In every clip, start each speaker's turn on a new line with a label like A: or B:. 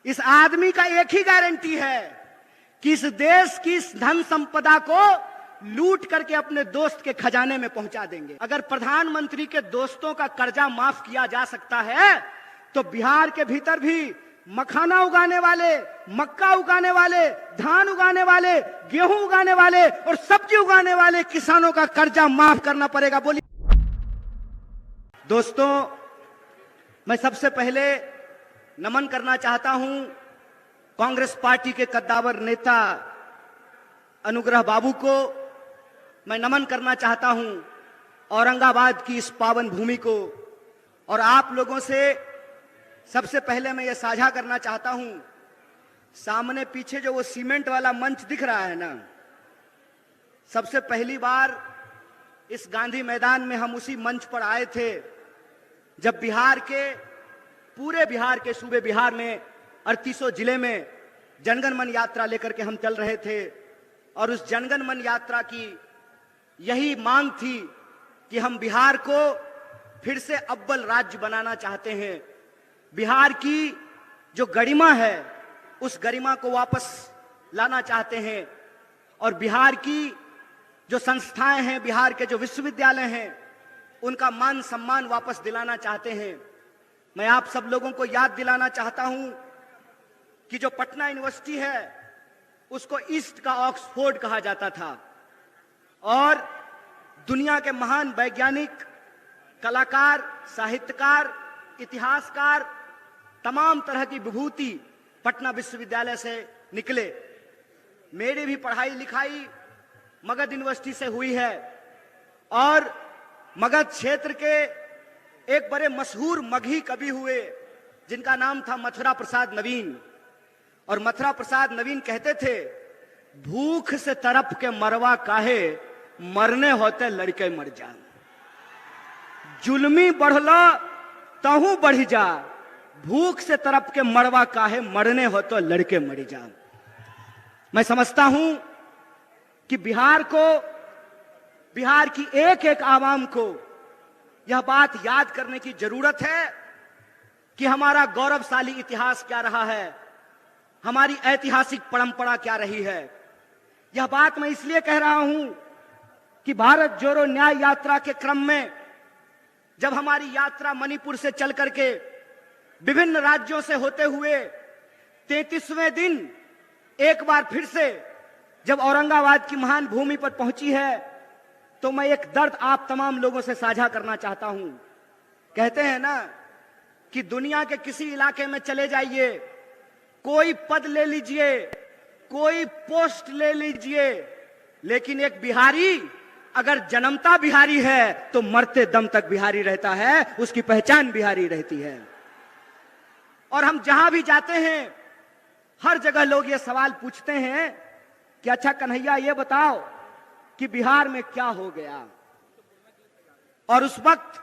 A: इस आदमी का एक ही गारंटी है कि इस देश की इस धन संपदा को लूट करके अपने दोस्त के खजाने में पहुंचा देंगे। अगर प्रधानमंत्री के दोस्तों का कर्जा माफ किया जा सकता है तो बिहार के भीतर भी मखाना उगाने वाले, मक्का उगाने वाले, धान उगाने वाले, गेहूं उगाने वाले और सब्जी उगाने वाले किसानों का कर्जा माफ करना पड़ेगा। बोलिए दोस्तों, मैं सबसे पहले नमन करना चाहता हूं कांग्रेस पार्टी के कद्दावर नेता अनुग्रह बाबू को। मैं नमन करना चाहता हूं औरंगाबाद की इस पावन भूमि को। और आप लोगों से सबसे पहले मैं ये साझा करना चाहता हूं, सामने पीछे जो वो सीमेंट वाला मंच दिख रहा है ना, सबसे पहली बार इस गांधी मैदान में हम उसी मंच पर आए थे जब बिहार के, पूरे बिहार के सूबे बिहार में 3800 जिले में जनगण मन यात्रा लेकर के हम चल रहे थे। और उस जनगण मन यात्रा की यही मांग थी कि हम बिहार को फिर से अव्वल राज्य बनाना चाहते हैं। बिहार की जो गरिमा है उस गरिमा को वापस लाना चाहते हैं और बिहार की जो संस्थाएं हैं, बिहार के जो विश्वविद्यालय हैं, उनका मान सम्मान वापस दिलाना चाहते हैं। मैं आप सब लोगों को याद दिलाना चाहता हूं कि जो पटना यूनिवर्सिटी है उसको ईस्ट का ऑक्सफोर्ड कहा जाता था और दुनिया के महान वैज्ञानिक, कलाकार, साहित्यकार, इतिहासकार, तमाम तरह की विभूति पटना विश्वविद्यालय से निकले। मेरी भी पढ़ाई लिखाई मगध यूनिवर्सिटी से हुई है और मगध क्षेत्र के एक बड़े मशहूर मगही कवि हुए जिनका नाम था मथुरा प्रसाद नवीन। और मथुरा प्रसाद नवीन कहते थे, भूख से तरफ के मरवा काहे, मरने होते लड़के मर जा। जुल्मी बढ़लो तहू बढ़ी जा, भूख से तरफ के मरवा काहे, मरने हो तो लड़के मर जा। मैं समझता हूं कि बिहार को, बिहार की एक एक आवाम को यह बात याद करने की जरूरत है कि हमारा गौरवशाली इतिहास क्या रहा है, हमारी ऐतिहासिक परंपरा क्या रही है। यह बात मैं इसलिए कह रहा हूं कि भारत जोड़ो न्याय यात्रा के क्रम में जब हमारी यात्रा मणिपुर से चल करके विभिन्न राज्यों से होते हुए 33वें दिन एक बार फिर से जब औरंगाबाद की महान भूमि पर पहुंची है तो मैं एक दर्द आप तमाम लोगों से साझा करना चाहता हूं। कहते हैं ना कि दुनिया के किसी इलाके में चले जाइए, कोई पद ले लीजिए, कोई पोस्ट ले लीजिए, लेकिन एक बिहारी अगर जन्मता बिहारी है तो मरते दम तक बिहारी रहता है, उसकी पहचान बिहारी रहती है। और हम जहां भी जाते हैं हर जगह लोग ये सवाल पूछते हैं कि अच्छा कन्हैया ये बताओ कि बिहार में क्या हो गया। और उस वक्त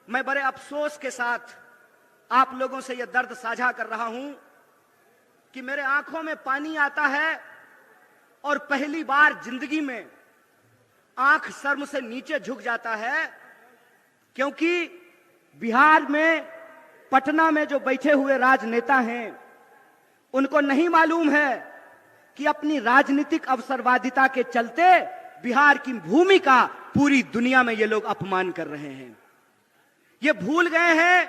A: मैं बड़े अफसोस के साथ आप लोगों से यह दर्द साझा कर रहा हूं कि मेरे आंखों में पानी आता है और पहली बार जिंदगी में आंख शर्म से नीचे झुक जाता है, क्योंकि बिहार में, पटना में जो बैठे हुए राजनेता हैं उनको नहीं मालूम है कि अपनी राजनीतिक अवसरवादिता के चलते बिहार की भूमि का पूरी दुनिया में ये लोग अपमान कर रहे हैं। ये भूल गए हैं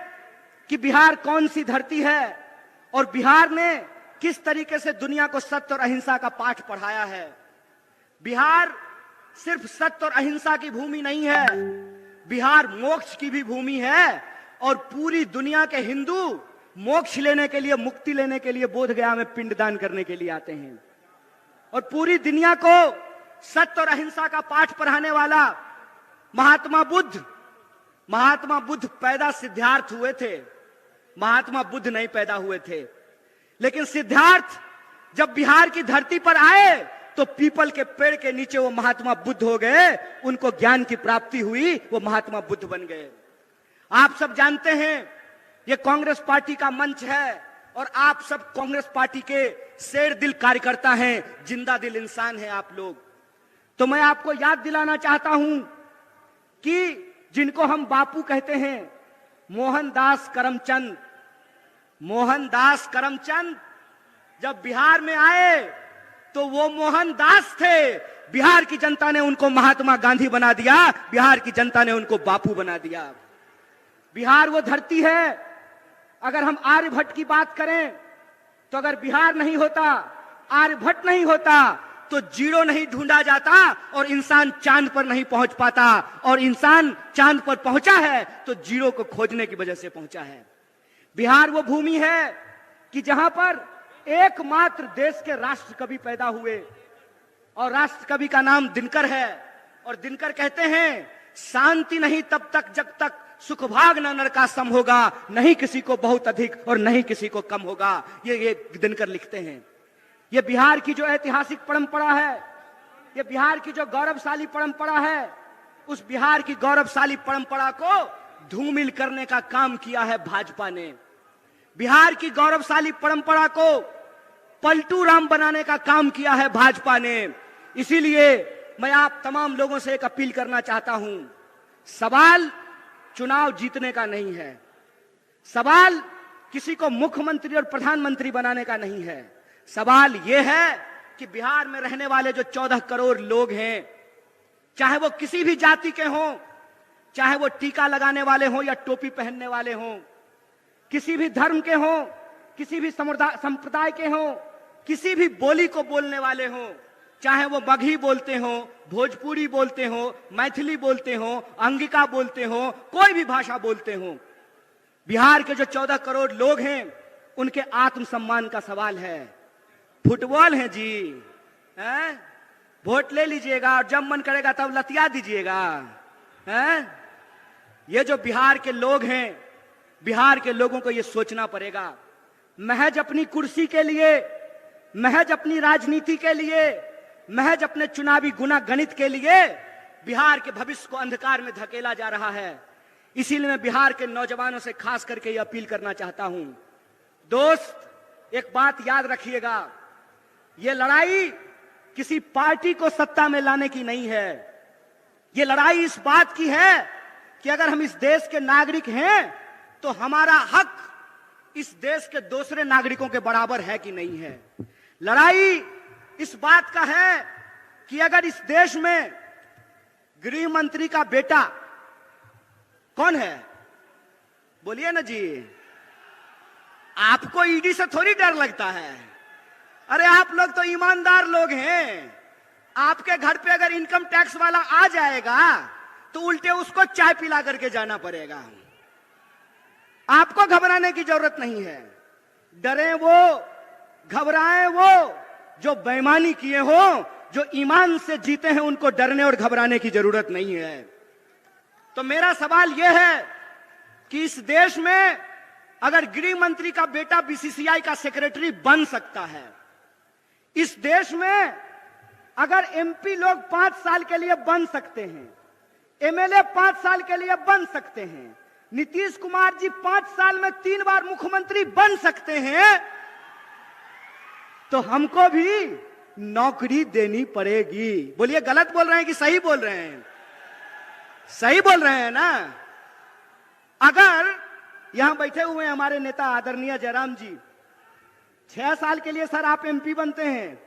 A: कि बिहार कौन सी धरती है और बिहार ने किस तरीके से दुनिया को सत्य और अहिंसा का पाठ पढ़ाया है। बिहार सिर्फ सत्य और अहिंसा की भूमि नहीं है, बिहार मोक्ष की भी भूमि है और पूरी दुनिया के हिंदू मोक्ष लेने के लिए, मुक्ति लेने के लिए बोधगया में पिंडदान करने के लिए आते हैं। और पूरी दुनिया को सत्य और अहिंसा का पाठ पढ़ाने वाला महात्मा बुद्ध पैदा सिद्धार्थ हुए थे, महात्मा बुद्ध नहीं पैदा हुए थे। लेकिन सिद्धार्थ जब बिहार की धरती पर आए तो पीपल के पेड़ के नीचे वो महात्मा बुद्ध हो गए, उनको ज्ञान की प्राप्ति हुई, वो महात्मा बुद्ध बन गए। आप सब जानते हैं ये कांग्रेस पार्टी का मंच है और आप सब कांग्रेस पार्टी के शेर दिल कार्यकर्ता हैं, जिंदा दिल इंसान हैं आप लोग। तो मैं आपको याद दिलाना चाहता हूं कि जिनको हम बापू कहते हैं, मोहनदास करमचंद, मोहनदास करमचंद जब बिहार में आए तो वो मोहनदास थे। बिहार की जनता ने उनको महात्मा गांधी बना दिया, बिहार की जनता ने उनको बापू बना दिया। बिहार वो धरती है, अगर हम आर्यभट्ट की बात करें तो अगर बिहार नहीं होता, आर्यभट्ट नहीं होता तो जीरो नहीं ढूंढा जाता और इंसान चांद पर नहीं पहुंच पाता, और इंसान चांद पर पहुंचा है तो जीरो को खोजने की वजह से पहुंचा है। बिहार वो भूमि है कि जहां पर एकमात्र देश के राष्ट्र कवि पैदा हुए, और राष्ट्र कवि का नाम दिनकर है। और दिनकर कहते हैं, शांति नहीं तब तक जब तक सुख भाग न नर का सम होगा, नहीं किसी को बहुत अधिक और नहीं किसी को कम होगा। ये दिनकर लिखते हैं। ये बिहार की जो ऐतिहासिक परंपरा है, ये बिहार की जो गौरवशाली परंपरा है, उस बिहार की गौरवशाली परंपरा को धूमिल करने का काम किया है भाजपा ने। बिहार की गौरवशाली परंपरा को पलटू राम बनाने का काम किया है भाजपा ने। इसीलिए मैं आप तमाम लोगों से एक अपील करना चाहता हूं, सवाल चुनाव जीतने का नहीं है, सवाल किसी को मुख्यमंत्री और प्रधानमंत्री बनाने का नहीं है। सवाल यह है कि बिहार में रहने वाले जो 14 करोड़ लोग हैं, चाहे वो किसी भी जाति के हों, चाहे वो टीका लगाने वाले हों या टोपी पहनने वाले हों, किसी भी धर्म के हों, किसी भी संप्रदाय के हों, किसी भी बोली को बोलने वाले हों, चाहे वो मगही बोलते हों, भोजपुरी बोलते हों, मैथिली बोलते हों, अंगिका बोलते हों, कोई भी भाषा बोलते हों, बिहार के जो 14 करोड़ लोग हैं उनके आत्मसम्मान का सवाल है। फुटबॉल है जी, हैं? वोट ले लीजिएगा और जब मन करेगा तब लतिया दीजिएगा, हैं? ये जो बिहार के लोग हैं, बिहार के लोगों को ये सोचना पड़ेगा। महज अपनी कुर्सी के लिए, महज अपनी राजनीति के लिए, महज अपने चुनावी गुना गणित के लिए बिहार के भविष्य को अंधकार में धकेला जा रहा है। इसीलिए मैं बिहार के नौजवानों से खास करके ये अपील करना चाहता हूं, दोस्त, एक बात याद रखिएगा, ये लड़ाई किसी पार्टी को सत्ता में लाने की नहीं है। ये लड़ाई इस बात की है कि अगर हम इस देश के नागरिक हैं तो हमारा हक इस देश के दूसरे नागरिकों के बराबर है कि नहीं है। लड़ाई इस बात का है कि अगर इस देश में गृह मंत्री का बेटा कौन है, बोलिए ना जी, आपको ईडी से थोड़ी डर लगता है। अरे आप लोग तो ईमानदार लोग हैं। आपके घर पे अगर इनकम टैक्स वाला आ जाएगा तो उल्टे उसको चाय पिला करके जाना पड़ेगा। आपको घबराने की जरूरत नहीं है। डरे वो, घबराए वो जो बेईमानी किए हो, जो ईमान से जीते हैं, उनको डरने और घबराने की जरूरत नहीं है। तो मेरा सवाल यह है कि इस देश में अगर गृह मंत्री का बेटा बीसीसीआई का सेक्रेटरी बन सकता है, इस देश में अगर एमपी लोग 5 साल के लिए बन सकते हैं, एमएलए 5 साल के लिए बन सकते हैं, नीतीश कुमार जी 5 साल में 3 बार मुख्यमंत्री बन सकते हैं, तो हमको भी नौकरी देनी पड़ेगी। बोलिए, गलत बोल रहे हैं कि सही बोल रहे हैं? सही बोल रहे हैं ना? अगर यहां बैठे हुए हमारे नेता आदरणीय जयराम जी, 6 साल के लिए सर आप एमपी बनते हैं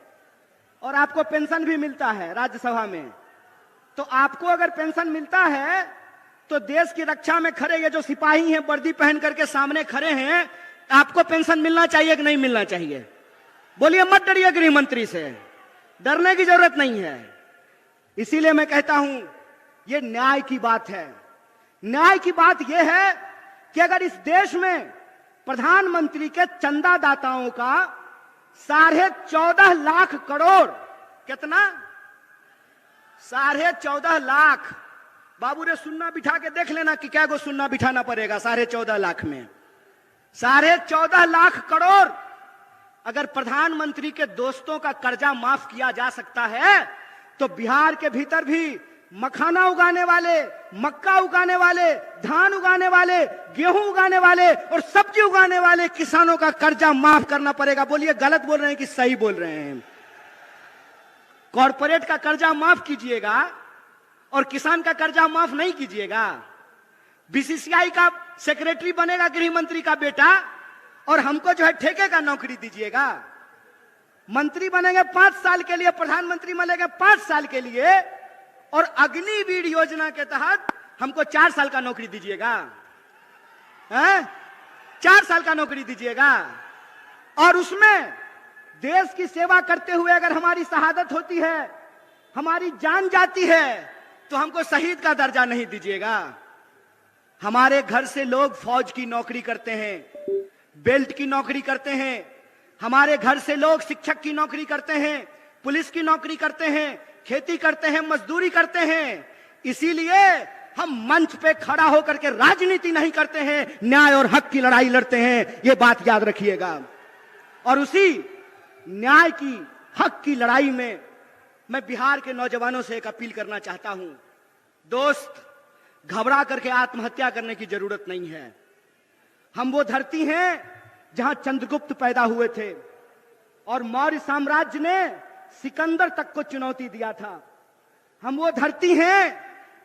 A: और आपको पेंशन भी मिलता है राज्यसभा में, तो आपको अगर पेंशन मिलता है तो देश की रक्षा में खड़े ये जो सिपाही हैं वर्दी पहन करके सामने खड़े हैं, आपको पेंशन मिलना चाहिए कि नहीं मिलना चाहिए? बोलिए, मत डरिए गृह मंत्री से, डरने की जरूरत नहीं है। इसीलिए मैं कहता हूं ये न्याय की बात है। न्याय की बात यह है कि अगर इस देश में प्रधानमंत्री के चंदादाताओं का 14.5 लाख करोड़, कितना? 14.5 लाख। बाबू रे सुन्ना बिठा के देख लेना कि क्या को सुन्ना बिठाना पड़ेगा 14.5 लाख में। 14.5 लाख करोड़ अगर प्रधानमंत्री के दोस्तों का कर्जा माफ किया जा सकता है तो बिहार के भीतर भी मखाना उगाने वाले, मक्का उगाने वाले, धान उगाने वाले, गेहूं उगाने वाले और सब्जी उगाने वाले किसानों का कर्जा माफ करना पड़ेगा। बोलिए, गलत बोल रहे हैं कि सही बोल रहे हैं? कॉर्पोरेट का कर्जा माफ कीजिएगा और किसान का कर्जा माफ नहीं कीजिएगा। बीसीसीआई का सेक्रेटरी बनेगा गृह मंत्री का बेटा और हमको जो है ठेके का नौकरी दीजिएगा। मंत्री बनेंगे 5 साल के लिए, प्रधानमंत्री बनेंगे 5 साल के लिए, और अग्निवीर योजना के तहत हमको 4 साल का नौकरी दीजिएगा। 4 साल का नौकरी दीजिएगा, और उसमें देश की सेवा करते हुए अगर हमारी शहादत होती है, हमारी जान जाती है, तो हमको शहीद का दर्जा नहीं दीजिएगा। हमारे घर से लोग फौज की नौकरी करते हैं, बेल्ट की नौकरी करते हैं, हमारे घर से लोग शिक्षक की नौकरी करते हैं, पुलिस की नौकरी करते हैं, खेती करते हैं, मजदूरी करते हैं। इसीलिए हम मंच पे खड़ा होकर के राजनीति नहीं करते हैं, न्याय और हक की लड़ाई लड़ते हैं। ये बात याद रखिएगा। और उसी न्याय की, हक की लड़ाई में मैं बिहार के नौजवानों से एक अपील करना चाहता हूं। दोस्त, घबरा करके आत्महत्या करने की जरूरत नहीं है। हम वो धरती हैं जहां चंद्रगुप्त पैदा हुए थे और मौर्य साम्राज्य ने सिकंदर तक को चुनौती दिया था। हम वो धरती हैं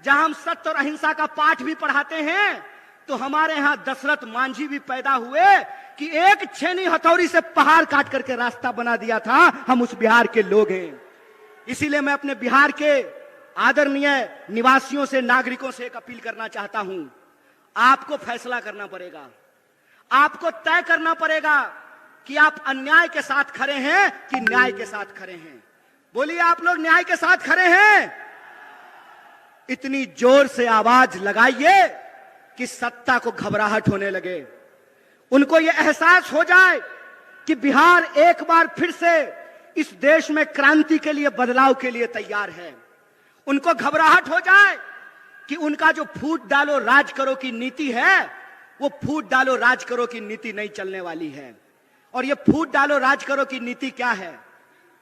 A: जहां हम सत्य और अहिंसा का पाठ भी पढ़ाते हैं। तो हमारे यहां दशरथ मांझी भी पैदा हुए कि एक छेनी हथौड़ी से पहाड़ काट करके रास्ता बना दिया था। हम उस बिहार के लोग हैं। इसीलिए मैं अपने बिहार के आदरणीय निवासियों से, नागरिकों से एक अपील करना चाहता हूं। आपको फैसला करना पड़ेगा, आपको तय करना पड़ेगा कि आप अन्याय के साथ खड़े हैं कि न्याय के साथ खड़े हैं। बोलिए, आप लोग न्याय के साथ खड़े हैं? इतनी जोर से आवाज लगाइए कि सत्ता को घबराहट होने लगे, उनको यह एहसास हो जाए कि बिहार एक बार फिर से इस देश में क्रांति के लिए, बदलाव के लिए तैयार है। उनको घबराहट हो जाए कि उनका जो फूट डालो राज करो की नीति है, वो फूट डालो राज करो की नीति नहीं चलने वाली है। और ये फूट डालो राज करो की नीति क्या है?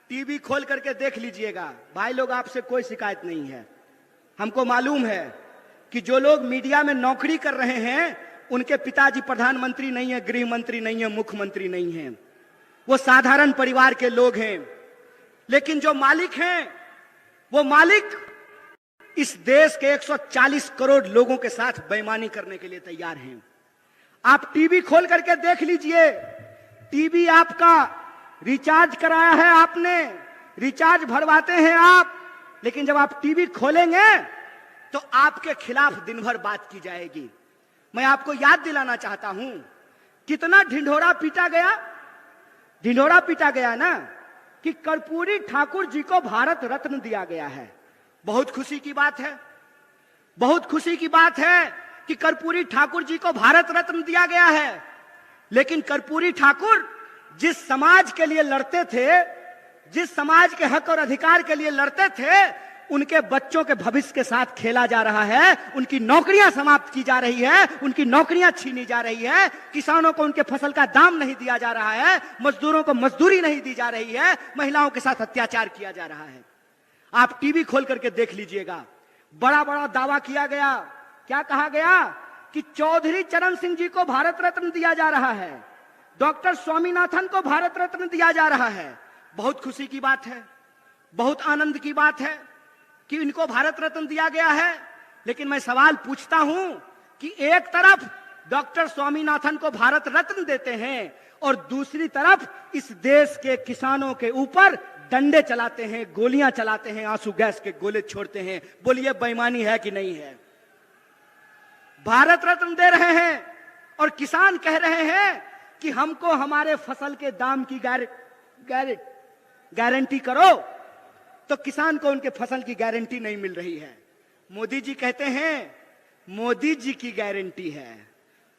A: टीवी खोल करके देख लीजिएगा। भाई लोग, आपसे कोई शिकायत नहीं है। हमको मालूम है कि जो लोग मीडिया में नौकरी कर रहे हैं, उनके पिताजी प्रधानमंत्री नहीं है, गृह मंत्री नहीं है, मुख्यमंत्री नहीं है। वो साधारण परिवार के लोग हैं। लेकिन जो मालिक हैं, वो मालिक इस देश के 140 करोड़ लोगों के साथ बेईमानी करने के लिए तैयार हैं। आप टीवी खोल करके देख लीजिए। टीवी आपका रिचार्ज कराया है आपने, रिचार्ज भरवाते हैं आप, लेकिन जब आप टीवी खोलेंगे तो आपके खिलाफ दिन भर बात की जाएगी। मैं आपको याद दिलाना चाहता हूं, कितना ढिंढोरा पीटा गया। ढिंढोरा पीटा गया ना कि कर्पूरी ठाकुर जी को भारत रत्न दिया गया है। बहुत खुशी की बात है, बहुत खुशी की बात है कि कर्पूरी ठाकुर जी को भारत रत्न दिया गया है। लेकिन कर्पूरी ठाकुर जिस समाज के लिए लड़ते थे, जिस समाज के हक और अधिकार के लिए लड़ते थे, उनके बच्चों के भविष्य के साथ खेला जा रहा है। उनकी नौकरियां समाप्त की जा रही है, उनकी नौकरियां छीनी जा रही है। किसानों को उनके फसल का दाम नहीं दिया जा रहा है, मजदूरों को मजदूरी नहीं दी जा रही है, महिलाओं के साथ अत्याचार किया जा रहा है। आप टीवी खोल करके देख लीजिएगा। बड़ा बड़ा दावा किया गया। क्या कहा गया कि चौधरी चरण सिंह जी को भारत रत्न दिया जा रहा है, डॉक्टर स्वामीनाथन को भारत रत्न दिया जा रहा है। बहुत खुशी की बात है, बहुत आनंद की बात है कि इनको भारत रत्न दिया गया है। लेकिन मैं सवाल पूछता हूं कि एक तरफ डॉक्टर स्वामीनाथन को भारत रत्न देते हैं और दूसरी तरफ इस देश के किसानों के ऊपर डंडे चलाते हैं, गोलियां चलाते हैं, आंसू गैस के गोले छोड़ते हैं। बोलिए, बेईमानी है कि नहीं है? भारत रत्न दे रहे हैं और किसान कह रहे हैं कि हमको हमारे फसल के दाम की गारंटी करो, तो किसान को उनके फसल की गारंटी नहीं मिल रही है। मोदी जी कहते हैं मोदी जी की गारंटी है।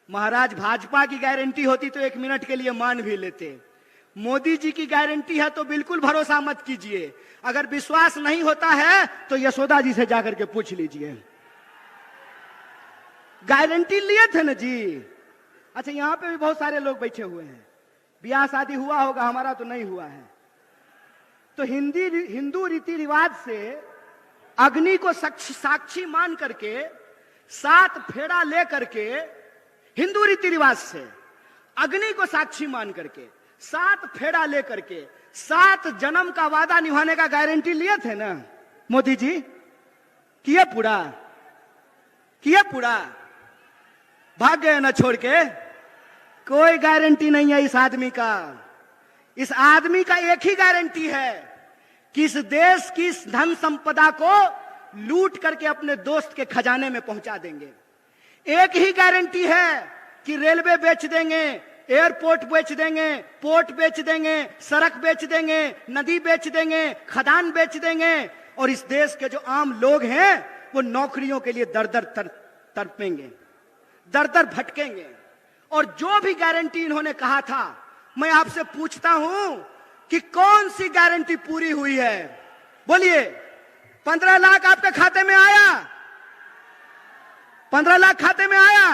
A: महाराज, भाजपा की गारंटी होती तो 1 मिनट के लिए मान भी लेते। मोदी जी की गारंटी है तो बिल्कुल भरोसा मत कीजिए। अगर विश्वास नहीं होता है तो यशोदा जी से जाकर के पूछ लीजिए। गारंटी लिए थे ना जी। अच्छा, यहां पे भी बहुत सारे लोग बैठे हुए हैं। ब्याह शादी हुआ होगा, हमारा तो नहीं हुआ है। तो हिंदू रीति रिवाज से अग्नि को साक्षी मान करके 7 फेरा ले करके, हिंदू रीति रिवाज से अग्नि को साक्षी मान करके 7 फेरा ले करके 7 जन्म का वादा निभाने का गारंटी लिए थे ना मोदी जी। किए पूरा? किए पूरा? भाग गए ना छोड़ के? कोई गारंटी नहीं है इस आदमी का। इस आदमी का एक ही गारंटी है कि इस देश की इस धन संपदा को लूट करके अपने दोस्त के खजाने में पहुंचा देंगे। एक ही गारंटी है कि रेलवे बेच देंगे, एयरपोर्ट बेच देंगे, पोर्ट बेच देंगे, सड़क बेच देंगे, नदी बेच देंगे, खदान बेच देंगे, और इस देश के जो आम लोग हैं वो नौकरियों के लिए दर दर तड़पेंगे, दर दर भटकेंगे। और जो भी गारंटी इन्होंने कहा था, मैं आपसे पूछता हूं कि कौन सी गारंटी पूरी हुई है? बोलिए। 15 लाख आपके खाते में आया? 15 लाख खाते में आया?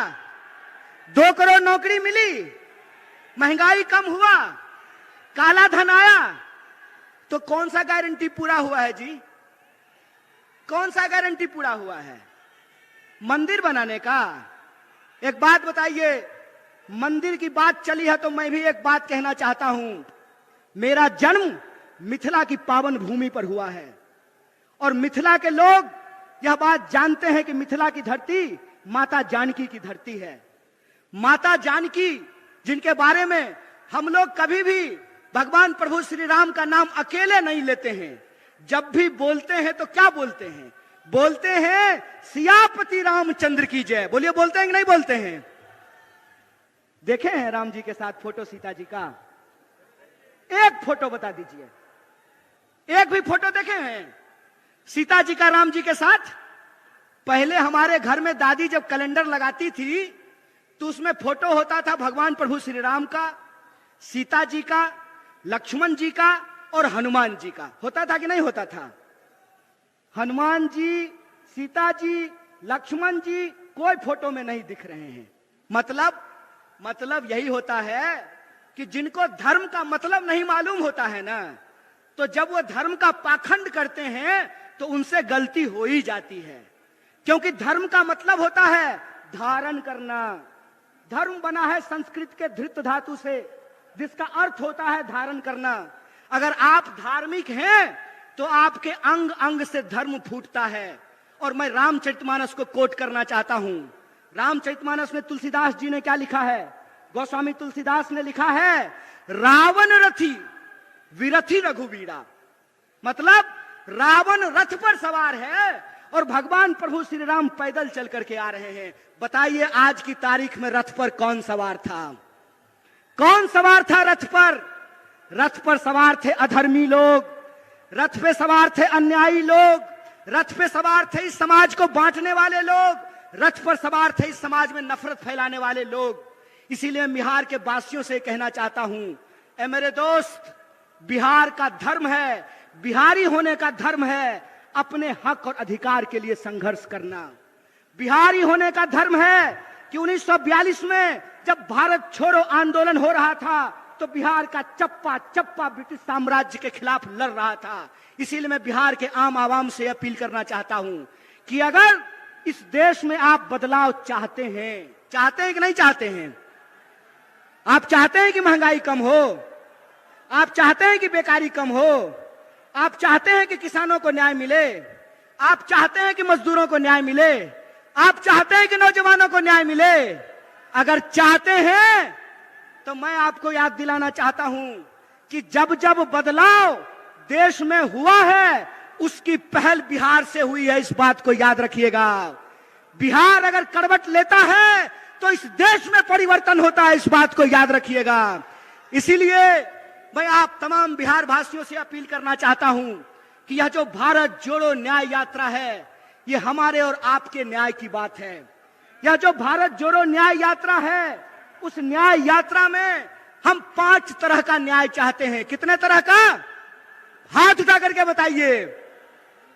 A: 2 करोड़ नौकरी मिली? महंगाई कम हुआ? काला धन आया? तो कौन सा गारंटी पूरा हुआ है जी? कौन सा गारंटी पूरा हुआ है? मंदिर बनाने का? एक बात बताइए, मंदिर की बात चली है तो मैं भी एक बात कहना चाहता हूं। मेरा जन्म मिथिला की पावन भूमि पर हुआ है और मिथिला के लोग यह बात जानते हैं कि मिथिला की धरती माता जानकी की धरती है। माता जानकी जिनके बारे में हम लोग कभी भी भगवान प्रभु श्री राम का नाम अकेले नहीं लेते हैं। जब भी बोलते हैं तो क्या बोलते हैं? बोलते हैं सियापति रामचंद्र की जय। बोलिए, बोलते हैं कि नहीं बोलते हैं? देखे हैं राम जी के साथ फोटो सीता जी का? एक फोटो बता दीजिए, एक भी फोटो देखे हैं सीता जी का राम जी के साथ? पहले हमारे घर में दादी जब कैलेंडर लगाती थी तो उसमें फोटो होता था भगवान प्रभु श्री राम का, सीता जी का, लक्ष्मण जी का और हनुमान जी का। होता था कि नहीं होता था? हनुमान जी, सीता जी, लक्ष्मण जी कोई फोटो में नहीं दिख रहे हैं। मतलब यही होता है कि जिनको धर्म का मतलब नहीं मालूम होता है ना, तो जब वो धर्म का पाखंड करते हैं तो उनसे गलती हो ही जाती है। क्योंकि धर्म का मतलब होता है धारण करना। धर्म बना है संस्कृत के धृत धातु से, जिसका अर्थ होता है धारण करना। अगर आप धार्मिक हैं तो आपके अंग अंग से धर्म फूटता है। और मैं रामचरितमानस को कोट करना चाहता हूं। रामचरितमानस में तुलसीदास जी ने क्या लिखा है? गोस्वामी तुलसीदास ने लिखा है, रावण रथी विरथी रघुवीरा। मतलब रावण रथ पर सवार है और भगवान प्रभु श्री राम पैदल चल करके आ रहे हैं। बताइए आज की तारीख में रथ पर कौन सवार था? कौन सवार था रथ पर? रथ पर सवार थे अधर्मी लोग, रथ पे सवार थे अन्यायी लोग, रथ पे सवार थे इस समाज को बांटने वाले लोग, रथ पर सवार थे इस समाज में नफरत फैलाने वाले लोग। इसीलिए बिहार के वासियों से कहना चाहता हूं, ए मेरे दोस्त, बिहार का धर्म है, बिहारी होने का धर्म है अपने हक और अधिकार के लिए संघर्ष करना। बिहारी होने का धर्म है कि 1942 में जब भारत छोड़ो आंदोलन हो रहा था तो बिहार का चप्पा चप्पा ब्रिटिश साम्राज्य के खिलाफ लड़ रहा था। इसीलिए मैं बिहार के आम आवाम से अपील करना चाहता हूं कि अगर इस देश में आप बदलाव चाहते हैं कि नहीं चाहते हैं? आप चाहते हैं कि महंगाई कम हो? आप चाहते हैं कि बेकारी कम हो? आप चाहते हैं कि किसानों को न्याय मिले? आप चाहते हैं कि मजदूरों को न्याय मिले? आप चाहते हैं कि नौजवानों को न्याय मिले? अगर चाहते हैं तो मैं आपको याद दिलाना चाहता हूं कि जब जब बदलाव देश में हुआ है उसकी पहल बिहार से हुई है। इस बात को याद रखिएगा। बिहार अगर करवट लेता है तो इस देश में परिवर्तन होता है। इस बात को याद रखिएगा। इसीलिए मैं आप तमाम बिहार वासियों से अपील करना चाहता हूं कि यह जो भारत जोड़ो न्याय यात्रा है, ये हमारे और आपके न्याय की बात है। यह जो भारत जोड़ो न्याय यात्रा है, उस न्याय यात्रा में हम 5 तरह का न्याय चाहते हैं। कितने तरह का? हाथ उठा करके बताइए।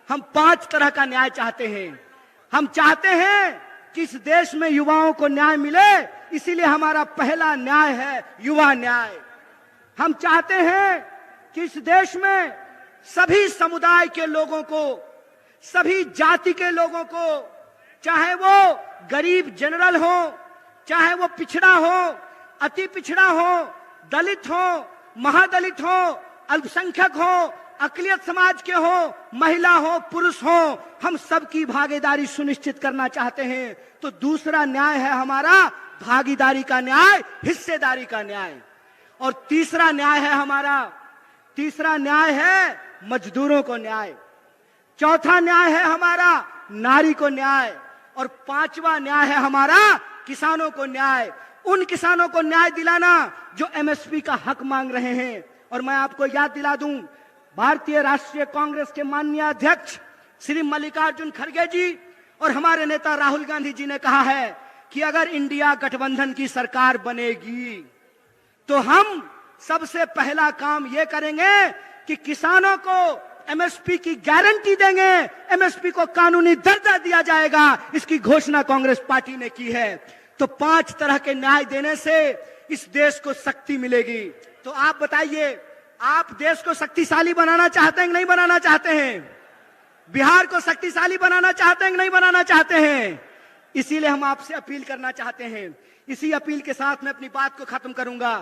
A: हम 5 तरह का न्याय चाहते हैं। हम चाहते हैं कि इस देश में युवाओं को न्याय मिले, इसीलिए हमारा पहला न्याय है युवा न्याय। हम चाहते हैं कि इस देश में सभी समुदाय के लोगों को, सभी जाति के लोगों को, चाहे वो गरीब जनरल हो, चाहे वो पिछड़ा हो, अति पिछड़ा हो, दलित हो, महादलित हो, अल्पसंख्यक हो, अक़लियत समाज के हो, महिला हो, पुरुष हो, हम सबकी भागीदारी सुनिश्चित करना चाहते हैं। तो दूसरा न्याय है हमारा भागीदारी का न्याय, हिस्सेदारी का न्याय। और तीसरा न्याय है हमारा, तीसरा न्याय है मजदूरों को न्याय। चौथा न्याय है हमारा नारी को न्याय। और पांचवा न्याय है हमारा किसानों को न्याय। उन किसानों को न्याय दिलाना जो एमएसपी का हक मांग रहे हैं। और मैं आपको याद दिला दूं, भारतीय राष्ट्रीय कांग्रेस के माननीय अध्यक्ष श्री मल्लिकार्जुन खड़गे जी और हमारे नेता राहुल गांधी जी ने कहा है कि अगर इंडिया गठबंधन की सरकार बनेगी तो हम सबसे पहला काम यह करेंगे कि किसानों को एमएसपी की गारंटी देंगे, एमएसपी को कानूनी दर्जा दिया जाएगा। इसकी घोषणा कांग्रेस पार्टी ने की है। तो 5 तरह के न्याय देने से इस देश को शक्ति मिलेगी। तो आप बताइए, आप देश को शक्तिशाली बनाना चाहते हैं कि नहीं बनाना चाहते हैं? बिहार को शक्तिशाली बनाना चाहते हैं कि नहीं बनाना चाहते हैं? इसीलिए हम आपसे अपील करना चाहते हैं। इसी अपील के साथ मैं अपनी बात को खत्म करूंगा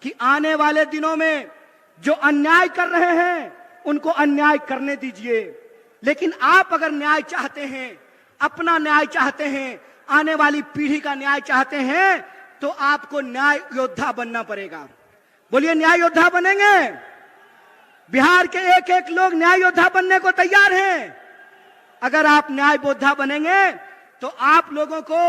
A: कि आने वाले दिनों में जो अन्याय कर रहे हैं उनको अन्याय करने दीजिए। लेकिन आप अगर न्याय चाहते हैं, अपना न्याय चाहते हैं, आने वाली पीढ़ी का न्याय चाहते हैं, तो आपको न्याय योद्धा बनना पड़ेगा। बोलिए, न्याय योद्धा बनेंगे? बिहार के एक एक लोग न्याय योद्धा बनने को तैयार हैं। अगर आप न्याय योद्धा बनेंगे तो आप लोगों को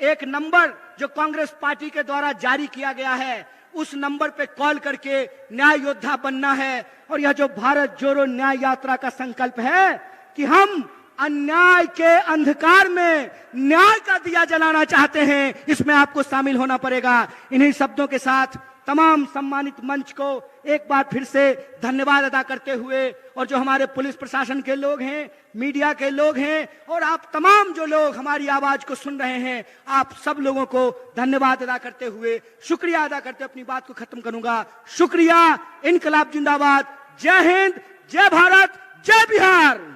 A: एक नंबर जो कांग्रेस पार्टी के द्वारा जारी किया गया है, उस नंबर पे कॉल करके न्याय योद्धा बनना है। और यह जो भारत जोड़ो न्याय यात्रा का संकल्प है कि हम अन्याय के अंधकार में न्याय का दिया जलाना चाहते हैं, इसमें आपको शामिल होना पड़ेगा। इन्हीं शब्दों के साथ तमाम सम्मानित मंच को एक बार फिर से धन्यवाद अदा करते हुए, और जो हमारे पुलिस प्रशासन के लोग हैं, मीडिया के लोग हैं, और आप तमाम जो लोग हमारी आवाज को सुन रहे हैं, आप सब लोगों को धन्यवाद अदा करते हुए, शुक्रिया अदा करते अपनी बात को खत्म करूंगा। शुक्रिया। इनकलाब जिंदाबाद। जय हिंद, जय भारत, जय बिहार।